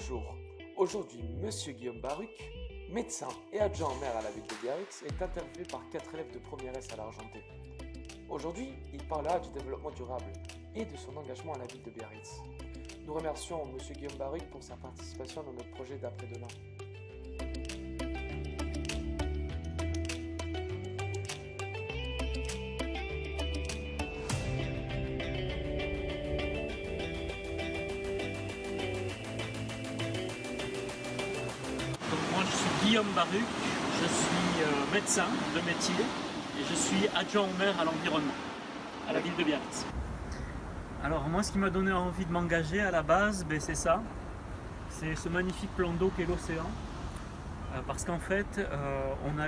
Bonjour, aujourd'hui Monsieur Guillaume Baruc, médecin et adjoint au maire à la ville de Biarritz, est interviewé par 4 élèves de première S à l'Argenté. Aujourd'hui, il parlera du développement durable et de son engagement à la ville de Biarritz. Nous remercions Monsieur Guillaume Baruc pour sa participation dans notre projet d'après-demain. Donc moi je suis Guillaume Baruc, je suis médecin de métier et je suis adjoint au maire à l'environnement, à la ville de Biarritz. Alors moi ce qui m'a donné envie de m'engager à la base, c'est ça, c'est ce magnifique plan d'eau qu'est l'océan. Parce qu'en fait on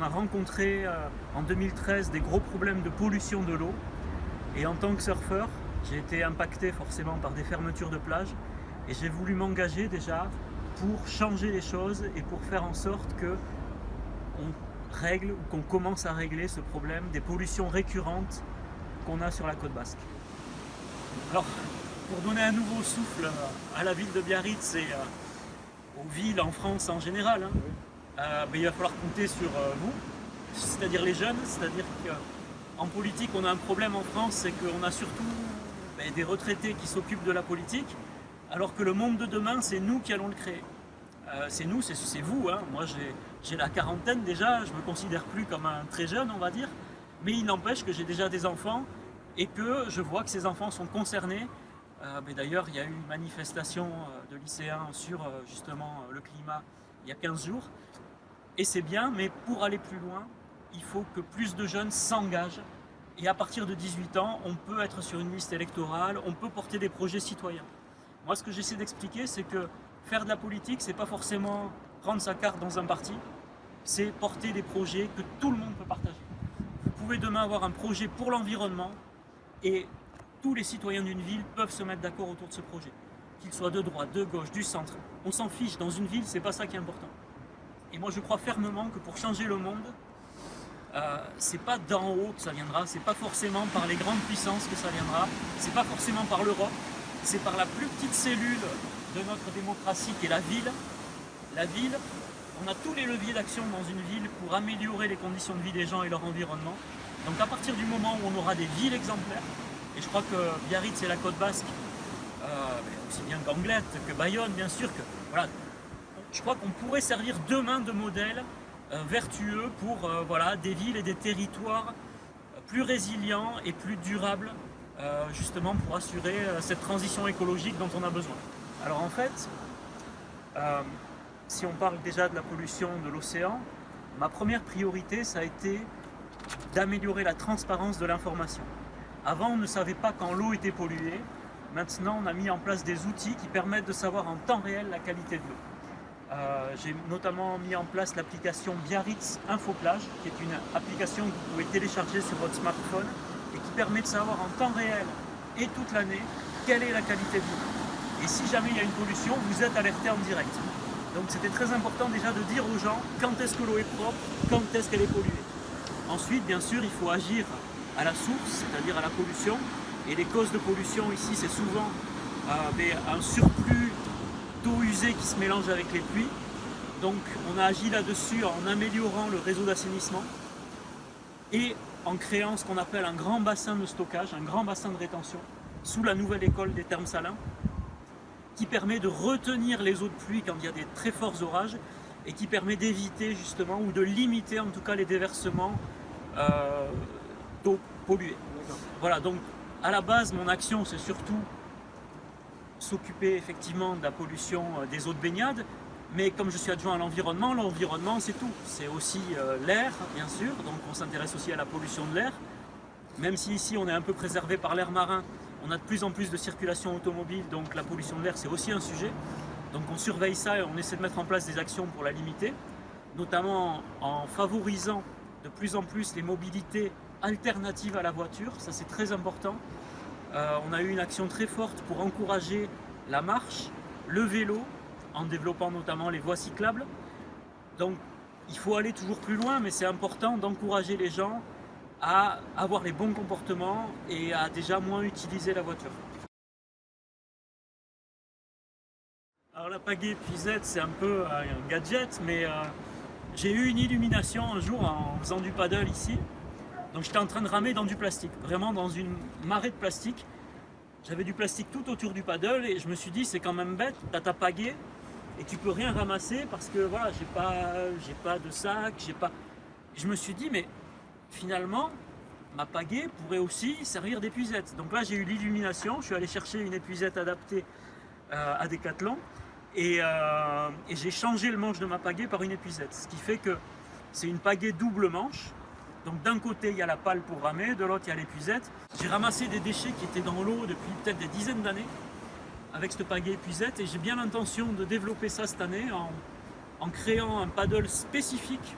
a rencontré en 2013 des gros problèmes de pollution de l'eau et en tant que surfeur j'ai été impacté forcément par des fermetures de plages et j'ai voulu m'engager déjà pour changer les choses et pour faire en sorte que on règle ou qu'on commence à régler ce problème des pollutions récurrentes qu'on a sur la côte basque. Alors, pour donner un nouveau souffle à la ville de Biarritz et aux villes en France en général, il va falloir compter sur vous, c'est-à-dire les jeunes, c'est-à-dire qu'en politique on a un problème en France, c'est qu'on a surtout des retraités qui s'occupent de la politique, alors que le monde de demain, c'est nous qui allons le créer. C'est nous, c'est vous. Moi, j'ai la quarantaine déjà, je me considère plus comme un très jeune, on va dire. Mais il n'empêche que j'ai déjà des enfants et que je vois que ces enfants sont concernés. D'ailleurs, il y a eu une manifestation de lycéens sur justement le climat il y a 15 jours. Et c'est bien, mais pour aller plus loin, il faut que plus de jeunes s'engagent. Et à partir de 18 ans, on peut être sur une liste électorale, on peut porter des projets citoyens. Moi, ce que j'essaie d'expliquer, c'est que faire de la politique, c'est pas forcément prendre sa carte dans un parti, c'est porter des projets que tout le monde peut partager. Vous pouvez demain avoir un projet pour l'environnement et tous les citoyens d'une ville peuvent se mettre d'accord autour de ce projet. Qu'ils soient de droite, de gauche, du centre, on s'en fiche. Dans une ville, c'est pas ça qui est important. Et moi, je crois fermement que pour changer le monde, c'est pas d'en haut que ça viendra, c'est pas forcément par les grandes puissances que ça viendra, c'est pas forcément par l'Europe. C'est par la plus petite cellule de notre démocratie qui est la ville. La ville, on a tous les leviers d'action dans une ville pour améliorer les conditions de vie des gens et leur environnement. Donc à partir du moment où on aura des villes exemplaires, et je crois que Biarritz et la côte basque, aussi bien qu'Anglette, que Bayonne bien sûr, voilà, je crois qu'on pourrait servir demain de modèle vertueux pour des villes et des territoires plus résilients et plus durables justement pour assurer cette transition écologique dont on a besoin. Alors en fait, si on parle déjà de la pollution de l'océan, ma première priorité, ça a été d'améliorer la transparence de l'information. Avant, on ne savait pas quand l'eau était polluée. Maintenant, on a mis en place des outils qui permettent de savoir en temps réel la qualité de l'eau. J'ai notamment mis en place l'application Biarritz Infoplage, qui est une application que vous pouvez télécharger sur votre smartphone et qui permet de savoir en temps réel et toute l'année quelle est la qualité de l'eau. Et si jamais il y a une pollution, vous êtes alerté en direct. Donc c'était très important déjà de dire aux gens quand est-ce que l'eau est propre, quand est-ce qu'elle est polluée. Ensuite, bien sûr, il faut agir à la source, c'est-à-dire à la pollution. Et les causes de pollution ici, c'est souvent un surplus d'eau usée qui se mélange avec les pluies. Donc on a agi là-dessus en améliorant le réseau d'assainissement et en créant ce qu'on appelle un grand bassin de stockage, un grand bassin de rétention, sous la nouvelle école des Thermes Salins, qui permet de retenir les eaux de pluie quand il y a des très forts orages et qui permet d'éviter justement, ou de limiter en tout cas les déversements d'eau polluée. Voilà, donc à la base, mon action, c'est surtout s'occuper effectivement de la pollution des eaux de baignade. Mais comme je suis adjoint à l'environnement c'est tout. C'est aussi l'air, bien sûr, donc on s'intéresse aussi à la pollution de l'air. Même si ici on est un peu préservé par l'air marin, on a de plus en plus de circulation automobile, donc la pollution de l'air c'est aussi un sujet. Donc on surveille ça et on essaie de mettre en place des actions pour la limiter, notamment en favorisant de plus en plus les mobilités alternatives à la voiture, ça c'est très important. On a eu une action très forte pour encourager la marche, le vélo, en développant notamment les voies cyclables. Donc il faut aller toujours plus loin, mais c'est important d'encourager les gens à avoir les bons comportements et à déjà moins utiliser la voiture. Alors la pagaie épuisette, c'est un peu un gadget, mais j'ai eu une illumination un jour en faisant du paddle ici. Donc j'étais en train de ramer dans du plastique, vraiment dans une marée de plastique. J'avais du plastique tout autour du paddle et je me suis dit c'est quand même bête, t'as ta pagaie et tu peux rien ramasser parce que voilà, j'ai pas de sac, j'ai pas. Je me suis dit mais finalement ma pagaie pourrait aussi servir d'épuisette. Donc là j'ai eu l'illumination, je suis allé chercher une épuisette adaptée à Decathlon et j'ai changé le manche de ma pagaie par une épuisette. Ce qui fait que c'est une pagaie double manche. Donc d'un côté il y a la pale pour ramer, de l'autre il y a l'épuisette. J'ai ramassé des déchets qui étaient dans l'eau depuis peut-être des dizaines d'années avec cette pagaie épuisette et j'ai bien l'intention de développer ça cette année en créant un paddle spécifique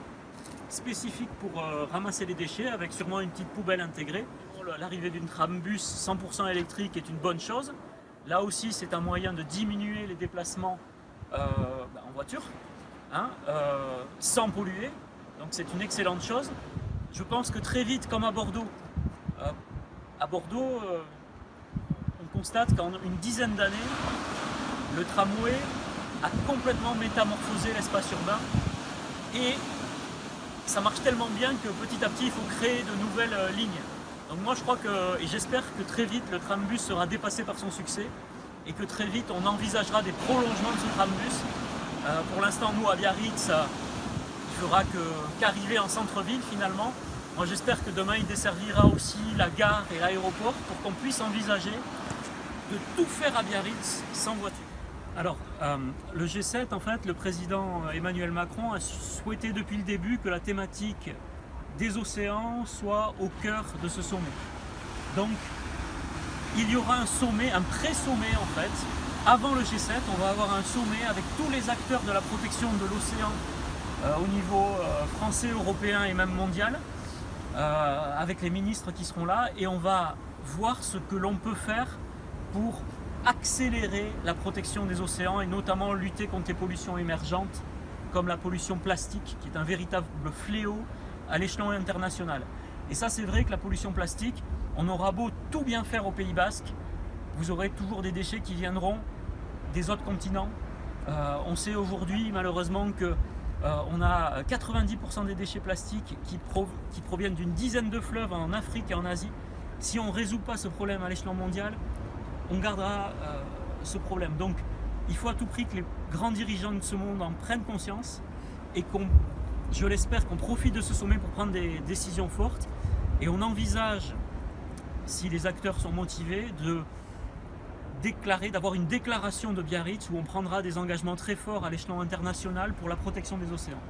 pour ramasser les déchets avec sûrement une petite poubelle intégrée. L'arrivée d'une trambus 100% électrique est une bonne chose. Là aussi c'est un moyen de diminuer les déplacements en voiture hein, sans polluer. Donc c'est une excellente chose. Je pense que très vite, comme à Bordeaux, on constate qu'en une dizaine d'années, le tramway a complètement métamorphosé l'espace urbain et ça marche tellement bien que petit à petit, il faut créer de nouvelles lignes. Donc moi, je crois que, et j'espère que très vite, le trambus sera dépassé par son succès et que très vite, on envisagera des prolongements de ce trambus. Pour l'instant, nous, à Biarritz, il fera qu'arriver en centre-ville finalement. Moi j'espère que demain il desservira aussi la gare et l'aéroport pour qu'on puisse envisager de tout faire à Biarritz sans voiture. Alors le G7 en fait, le président Emmanuel Macron a souhaité depuis le début que la thématique des océans soit au cœur de ce sommet. Donc il y aura un sommet, un pré-sommet en fait. Avant le G7, on va avoir un sommet avec tous les acteurs de la protection de l'océan au niveau français, européen et même mondial, avec les ministres qui seront là, et on va voir ce que l'on peut faire pour accélérer la protection des océans et notamment lutter contre les pollutions émergentes comme la pollution plastique qui est un véritable fléau à l'échelon international. Et ça c'est vrai que la pollution plastique, on aura beau tout bien faire au Pays Basque, vous aurez toujours des déchets qui viendront des autres continents. On sait aujourd'hui malheureusement que on a 90% des déchets plastiques qui proviennent d'une dizaine de fleuves en Afrique et en Asie. Si on ne résout pas ce problème à l'échelon mondial, on gardera ce problème. Donc il faut à tout prix que les grands dirigeants de ce monde en prennent conscience et je l'espère, qu'on profite de ce sommet pour prendre des décisions fortes. Et on envisage, si les acteurs sont motivés, d'avoir une déclaration de Biarritz où on prendra des engagements très forts à l'échelon international pour la protection des océans.